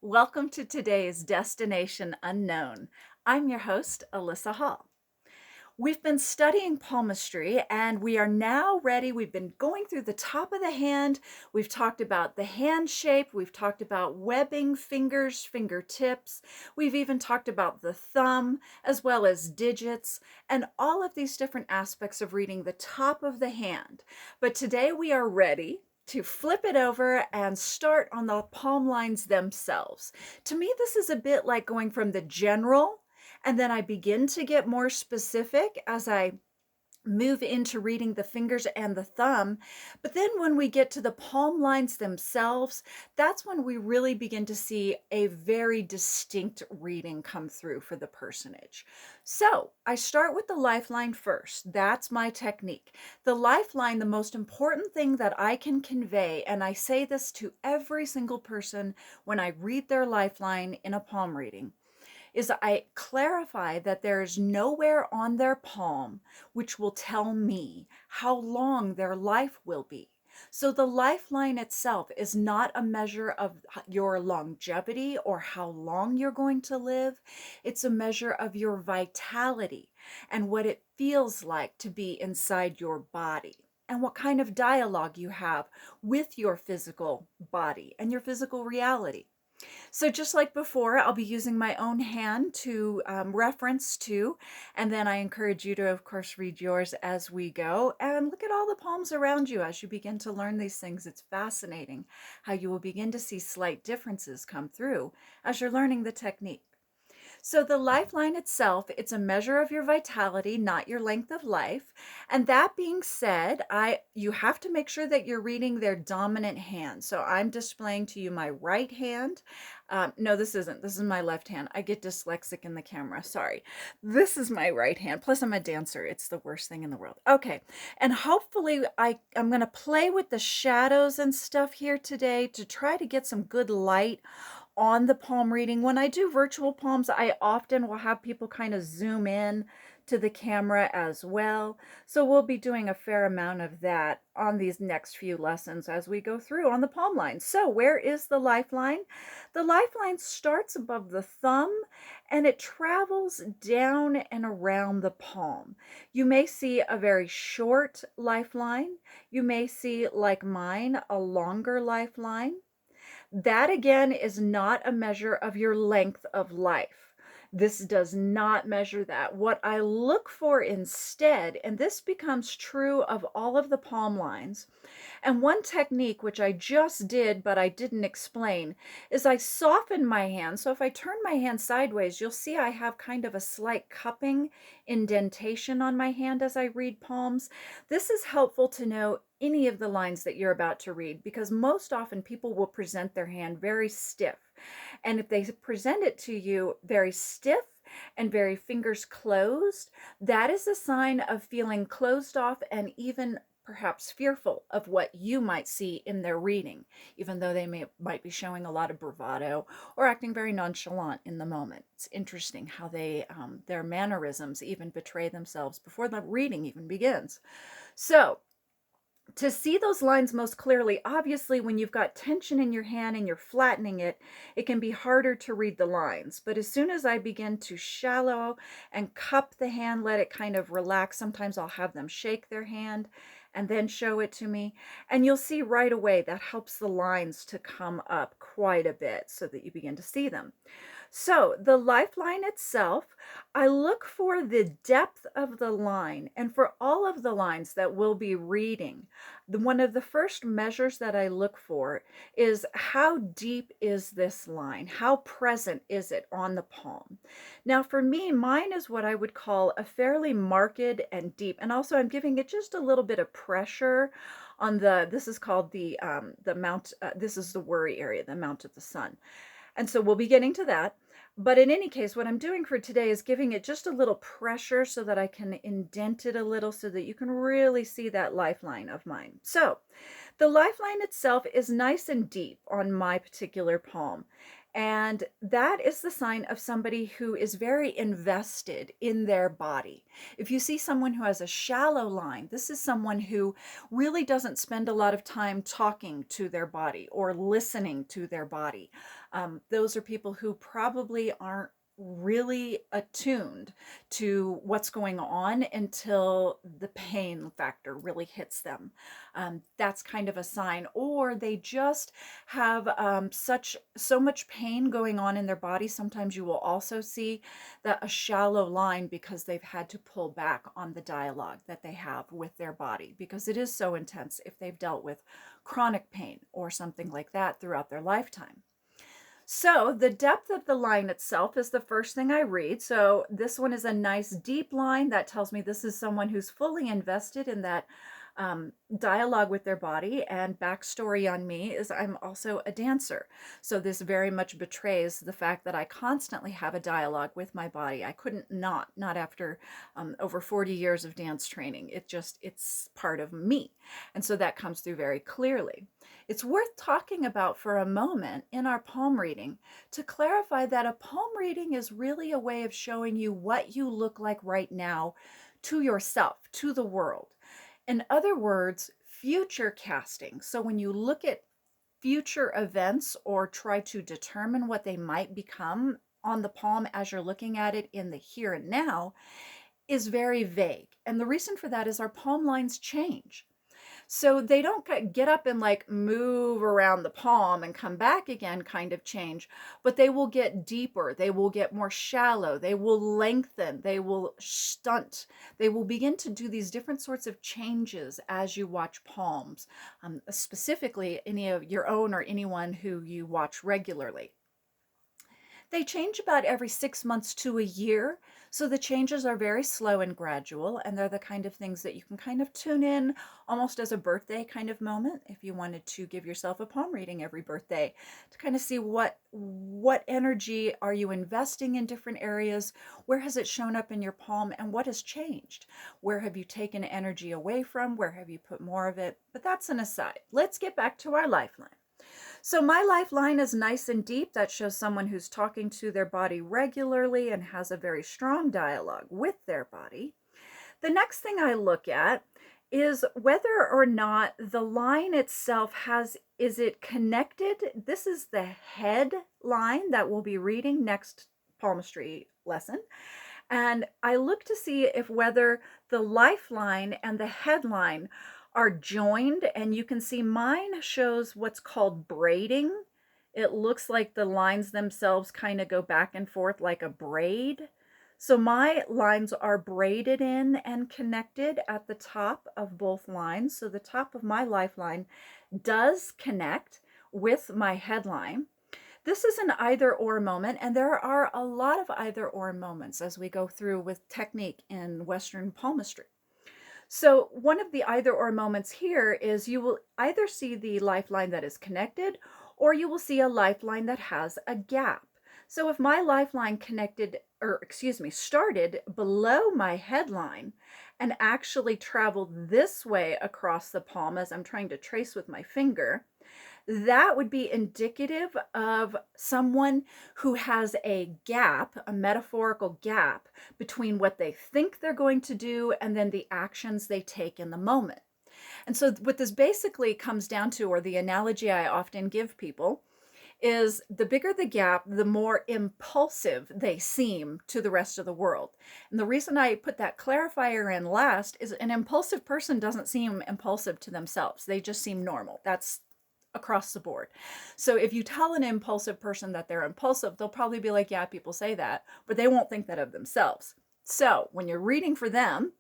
Welcome to today's Destination Unknown. I'm your host, Alyssa Hall. We've been studying palmistry and we are now ready. We've been going through the top of the hand. We've talked about the hand shape. We've talked about webbing fingers, fingertips. We've even talked about the thumb as well as digits and all of these different aspects of reading the top of the hand. But today we are ready to flip it over and start on the palm lines themselves. To me, this is a bit like going from the general, and then I begin to get more specific as I move into reading the fingers and the thumb. But then when we get to the palm lines themselves, that's when we really begin to see a very distinct reading come through for the personage. So I start with the lifeline first. That's my technique. The lifeline, the most important thing that I can convey, and I say this to every single person when I read their lifeline in a palm reading, is I clarify that there is nowhere on their palm which will tell me how long their life will be. So the lifeline itself is not a measure of your longevity or how long you're going to live. It's a measure of your vitality and what it feels like to be inside your body and what kind of dialogue you have with your physical body and your physical reality. So just like before, I'll be using my own hand to reference to, and then I encourage you to, of course, read yours as we go and look at all the palms around you as you begin to learn these things. It's fascinating how you will begin to see slight differences come through as you're learning the technique. So the lifeline itself, it's a measure of your vitality, not your length of life. And that being said, you have to make sure that you're reading their dominant hand. So I'm displaying to you my right hand. No, this isn't. This is my left hand. I get dyslexic in the camera. Sorry. This is my right hand. Plus, I'm a dancer. It's the worst thing in the world. Okay. And hopefully, I'm going to play with the shadows and stuff here today to try to get some good light on the palm reading. When I do virtual palms, I often will have people kind of zoom in to the camera as well. So we'll be doing a fair amount of that on these next few lessons as we go through on the palm line. So where is the lifeline? The lifeline starts above the thumb and it travels down and around the palm. You may see a very short lifeline. You may see, like mine, a longer lifeline. That again is not a measure of your length of life. This does not measure that. What I look for instead, and this becomes true of all of the palm lines, and one technique which I just did but I didn't explain, is I soften my hand. So if I turn my hand sideways, you'll see I have kind of a slight cupping indentation on my hand as I read palms. This is helpful to know any of the lines that you're about to read, because most often people will present their hand very stiff. And if they present it to you very stiff and very fingers closed, that is a sign of feeling closed off and even perhaps fearful of what you might see in their reading, even though they might be showing a lot of bravado or acting very nonchalant in the moment. It's interesting how their mannerisms even betray themselves before the reading even begins. So to see those lines most clearly, obviously, when you've got tension in your hand and you're flattening it, it can be harder to read the lines. But as soon as I begin to shallow and cup the hand, let it kind of relax, sometimes I'll have them shake their hand and then show it to me. And you'll see right away that helps the lines to come up quite a bit so that you begin to see them. So the lifeline itself, I look for the depth of the line, and for all of the lines that we'll be reading, one of the first measures that I look for is how deep is this line? How present is it on the palm? Now for me, mine is what I would call a fairly marked and deep, and also I'm giving it just a little bit of pressure on this is called the mount, this is the worry area, the mount of the sun. And so we'll be getting to that. But in any case, what I'm doing for today is giving it just a little pressure so that I can indent it a little so that you can really see that lifeline of mine. So the lifeline itself is nice and deep on my particular palm. And that is the sign of somebody who is very invested in their body. If you see someone who has a shallow line, this is someone who really doesn't spend a lot of time talking to their body or listening to their body. Those are people who probably aren't really attuned to what's going on until the pain factor really hits them. That's kind of a sign. Or they just have so much pain going on in their body. Sometimes you will also see that a shallow line because they've had to pull back on the dialogue that they have with their body because it is so intense if they've dealt with chronic pain or something like that throughout their lifetime. So the depth of the line itself is the first thing I read. So this one is a nice deep line that tells me this is someone who's fully invested in that dialogue with their body. And backstory on me is I'm also a dancer. So this very much betrays the fact that I constantly have a dialogue with my body. I couldn't not after over 40 years of dance training. It's part of me. And so that comes through very clearly. It's worth talking about for a moment in our palm reading to clarify that a palm reading is really a way of showing you what you look like right now to yourself, to the world. In other words, future casting. So when you look at future events or try to determine what they might become on the palm as you're looking at it in the here and now is very vague. And the reason for that is our palm lines change. So they don't get up and like move around the palm and come back again kind of change, but they will get deeper. They will get more shallow. They will lengthen. They will stunt. They will begin to do these different sorts of changes as you watch palms, specifically any of your own or anyone who you watch regularly. They change about every 6 months to a year. So the changes are very slow and gradual, and they're the kind of things that you can kind of tune in almost as a birthday kind of moment if you wanted to give yourself a palm reading every birthday to kind of see what energy are you investing in different areas, where has it shown up in your palm, and what has changed? Where have you taken energy away from? Where have you put more of it? But that's an aside. Let's get back to our lifeline. So my lifeline is nice and deep. That shows someone who's talking to their body regularly and has a very strong dialogue with their body. The next thing I look at is whether or not the line itself is it connected? This is the head line that we'll be reading next palmistry lesson. And I look to see if whether the lifeline and the headline are joined, and you can see mine shows what's called braiding. It looks like the lines themselves kind of go back and forth like a braid. So my lines are braided in and connected at the top of both lines. So the top of my lifeline does connect with my headline. This is an either or moment, and there are a lot of either or moments as we go through with technique in Western palmistry. So one of the either or moments here is you will either see the lifeline that is connected or you will see a lifeline that has a gap. So if my lifeline started below my headline and actually traveled this way across the palm as I'm trying to trace with my finger, that would be indicative of someone who has a gap, a metaphorical gap between what they think they're going to do and then the actions they take in the moment. And so what this basically comes down to, or the analogy I often give people, is the bigger the gap, the more impulsive they seem to the rest of the world. And the reason I put that clarifier in last is an impulsive person doesn't seem impulsive to themselves. They just seem normal. That's across the board. So if you tell an impulsive person that they're impulsive, they'll probably be like, yeah, people say that, but they won't think that of themselves. So when you're reading for them,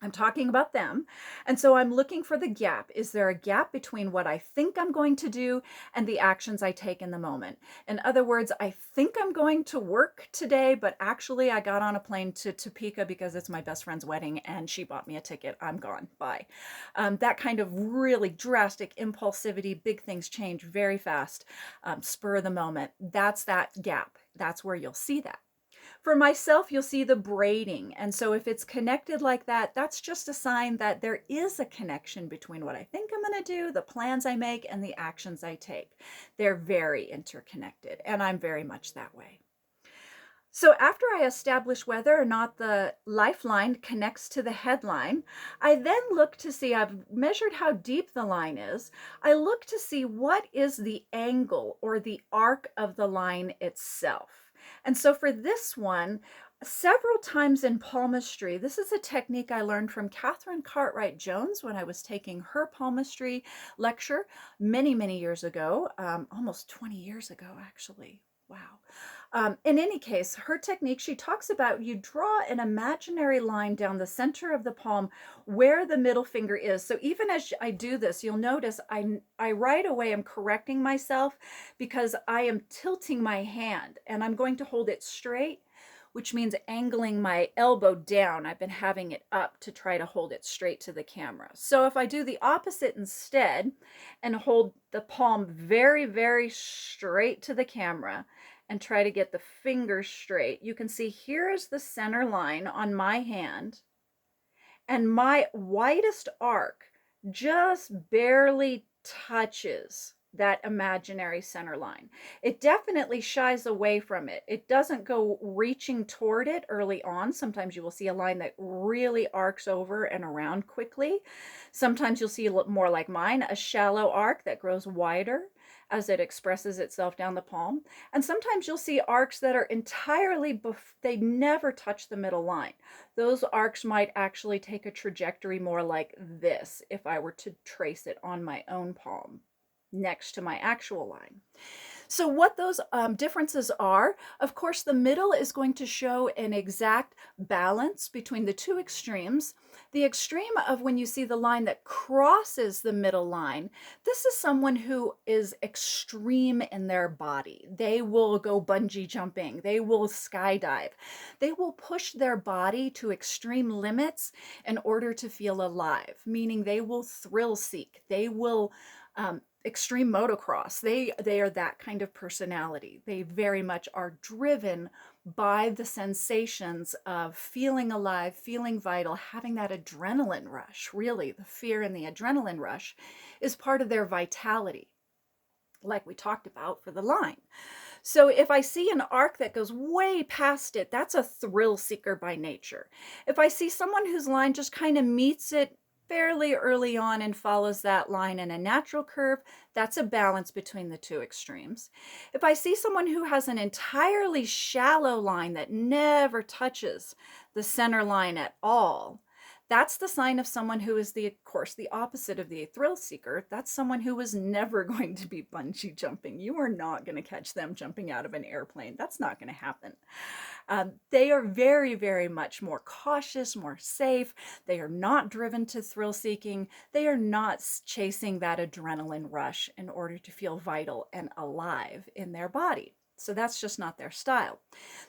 I'm talking about them. And so I'm looking for the gap. Is there a gap between what I think I'm going to do and the actions I take in the moment? In other words, I think I'm going to work today, but actually I got on a plane to Topeka because it's my best friend's wedding and she bought me a ticket. I'm gone. Bye. That kind of really drastic impulsivity, big things change very fast, spur of the moment. That's that gap. That's where you'll see that. For myself, you'll see the braiding. And so if it's connected like that, that's just a sign that there is a connection between what I think I'm going to do, the plans I make, and the actions I take. They're very interconnected, and I'm very much that way. So after I establish whether or not the lifeline connects to the headline, I then look to see, I've measured how deep the line is. I look to see what is the angle or the arc of the line itself. And so for this one, several times in palmistry, this is a technique I learned from Catherine Cartwright Jones when I was taking her palmistry lecture many, many years ago, almost 20 years ago, actually. Wow. In any case, her technique, she talks about you draw an imaginary line down the center of the palm where the middle finger is. So even as I do this, you'll notice I right away am correcting myself because I am tilting my hand and I'm going to hold it straight, which means angling my elbow down. I've been having it up to try to hold it straight to the camera. So if I do the opposite instead and hold the palm very, very straight to the camera and try to get the fingers straight, you can see here is the center line on my hand, and my widest arc just barely touches that imaginary center line. It definitely shies away from it. It doesn't go reaching toward it early on. Sometimes you will see a line that really arcs over and around quickly. Sometimes you'll see more like mine, a shallow arc that grows wider as it expresses itself down the palm. And sometimes you'll see arcs that are entirely, they never touch the middle line. Those arcs might actually take a trajectory more like this if I were to trace it on my own palm next to my actual line. So what those differences are, of course, the middle is going to show an exact balance between the two extremes. The extreme of when you see the line that crosses the middle line, this is someone who is extreme in their body. They will go bungee jumping. They will skydive. They will push their body to extreme limits in order to feel alive, meaning they will thrill seek. They will extreme motocross. They are that kind of personality. They very much are driven by the sensations of feeling alive, feeling vital, having that adrenaline rush. Really, the fear and the adrenaline rush is part of their vitality, like we talked about for the line. So if I see an arc that goes way past it, that's a thrill seeker by nature. If I see someone whose line just kind of meets it fairly early on and follows that line in a natural curve, that's a balance between the two extremes. If I see someone who has an entirely shallow line that never touches the center line at all, that's the sign of someone who is, of course, the opposite of the thrill seeker. That's someone who is never going to be bungee jumping. You are not going to catch them jumping out of an airplane. That's not going to happen. They are very, very much more cautious, more safe. They are not driven to thrill seeking. They are not chasing that adrenaline rush in order to feel vital and alive in their body. So that's just not their style.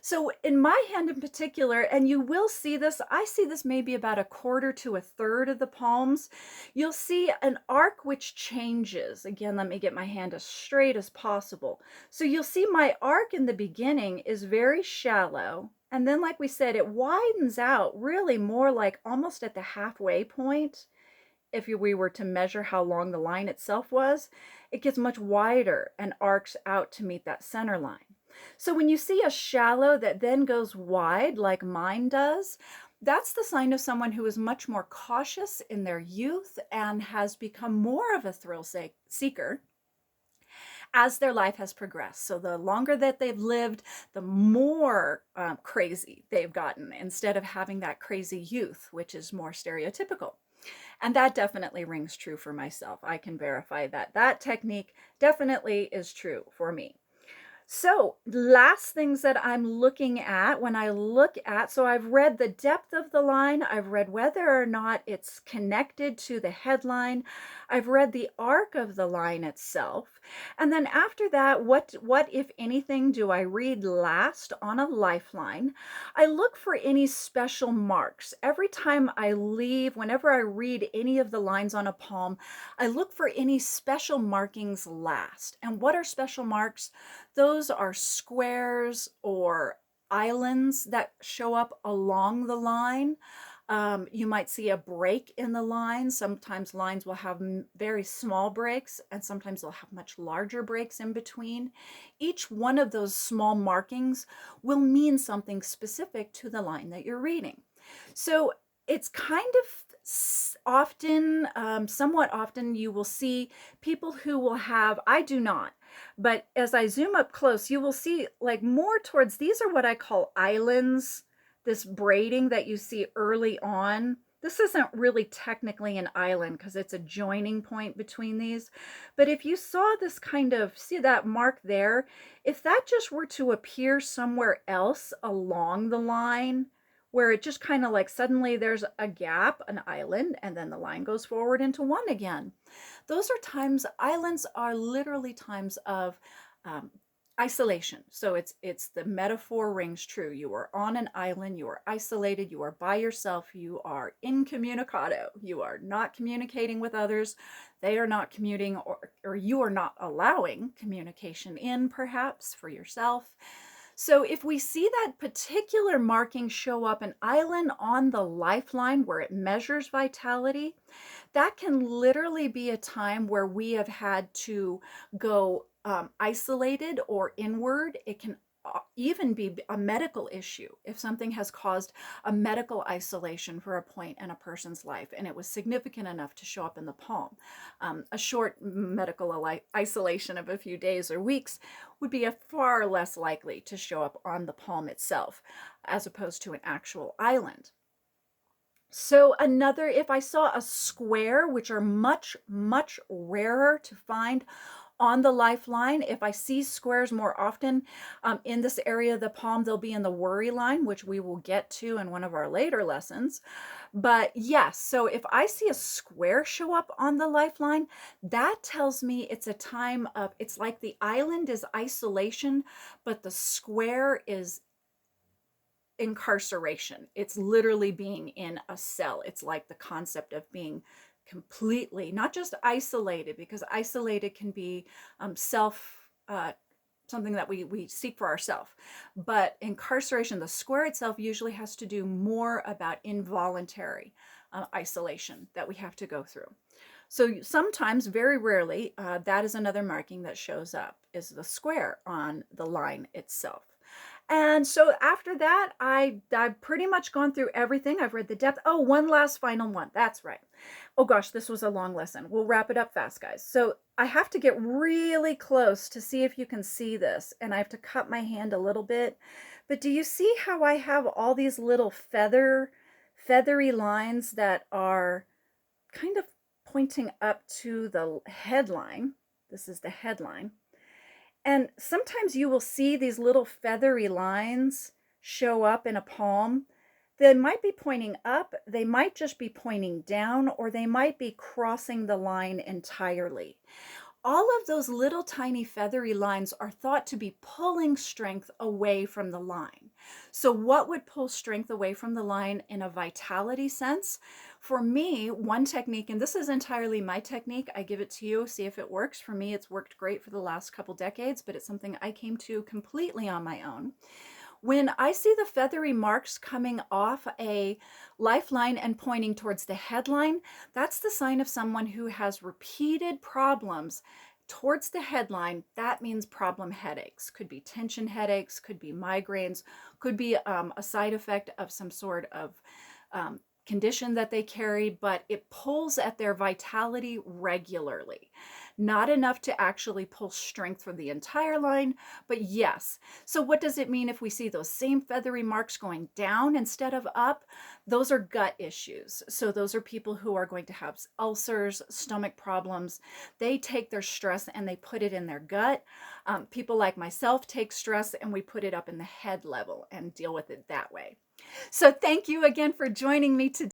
So in my hand in particular, and you will see this, I see this maybe about a quarter to a third of the palms, you'll see an arc which changes. Again, let me get my hand as straight as possible. So you'll see my arc in the beginning is very shallow. And then, like we said, it widens out really more like almost at the halfway point. If we were to measure how long the line itself was, it gets much wider and arcs out to meet that center line. So when you see a shallow that then goes wide like mine does, that's the sign of someone who is much more cautious in their youth and has become more of a thrill seeker as their life has progressed. So the longer that they've lived, the more crazy they've gotten instead of having that crazy youth, which is more stereotypical. And that definitely rings true for myself. I can verify that that technique definitely is true for me. So, last things that I'm looking at when I look at, so I've read the depth of the line, I've read whether or not it's connected to the headline, I've read the arc of the line itself, and then after that, what if anything do I read last on a lifeline? I look for any special marks. Every time I leave, whenever I read any of the lines on a poem, I look for any special markings last. And what are special marks? Those are squares or islands that show up along the line. You might see a break in the line. Sometimes lines will have very small breaks, and sometimes they'll have much larger breaks in between. Each one of those small markings will mean something specific to the line that you're reading. So it's kind of often, somewhat often, you will see people who will have, I do not, but as I zoom up close, you will see like more towards, these are what I call islands, this braiding that you see early on. This isn't really technically an island because it's a joining point between these. But if you saw this kind of, see that mark there, if that just were to appear somewhere else along the line, where it just kind of like suddenly there's a gap, an island, and then the line goes forward into one again. Those are times, islands are literally times of um, isolation. So it's the metaphor rings true. You are on an island, you are isolated, you are by yourself, you are incommunicado, you are not communicating with others, they are not commuting, or you are not allowing communication in, perhaps, for yourself. So if we see that particular marking show up, an island on the lifeline where it measures vitality, that can literally be a time where we have had to go isolated or inward. It can even be a medical issue if something has caused a medical isolation for a point in a person's life and it was significant enough to show up in the poem. A short medical isolation of a few days or weeks would be far less likely to show up on the poem itself as opposed to an actual island. So another, if I saw a square, which are much, much rarer to find on the lifeline, if I see squares more often in this area of the poem, they'll be in the worry line, which we will get to in one of our later lessons. But yes, so if I see a square show up on the lifeline, that tells me it's a time of, it's like the island is isolation, but the square is incarceration. It's literally being in a cell. It's like the concept of being completely, not just isolated, because isolated can be something that we seek for ourselves. But incarceration, the square itself, usually has to do more about involuntary isolation that we have to go through. So sometimes, very rarely, that is another marking that shows up, is the square on the line itself. And so after that, I've pretty much gone through everything. I've read the depth. Oh, one last final one. That's right. Oh gosh, this was a long lesson. We'll wrap it up fast, guys. So I have to get really close to see if you can see this, and I have to cut my hand a little bit. But do you see how I have all these little feathery lines that are kind of pointing up to the headline? This is the headline. And sometimes you will see these little feathery lines show up in a poem. They might be pointing up, they might just be pointing down, or they might be crossing the line entirely. All of those little tiny feathery lines are thought to be pulling strength away from the line. So what would pull strength away from the line in a vitality sense? For me, one technique, and this is entirely my technique, I give it to you, see if it works. For me, it's worked great for the last couple decades, but it's something I came to completely on my own. When I see the feathery marks coming off a lifeline and pointing towards the headline, that's the sign of someone who has repeated problems towards the headline. That means problem headaches. Could be tension headaches, could be migraines, could be a side effect of some sort of condition that they carry, but it pulls at their vitality regularly. Not enough to actually pull strength from the entire line, but yes. So what does it mean if we see those same feathery marks going down instead of up? Those are gut issues. So those are people who are going to have ulcers, stomach problems. They take their stress and they put it in their gut. People like myself take stress and we put it up in the head level and deal with it that way. So thank you again for joining me today.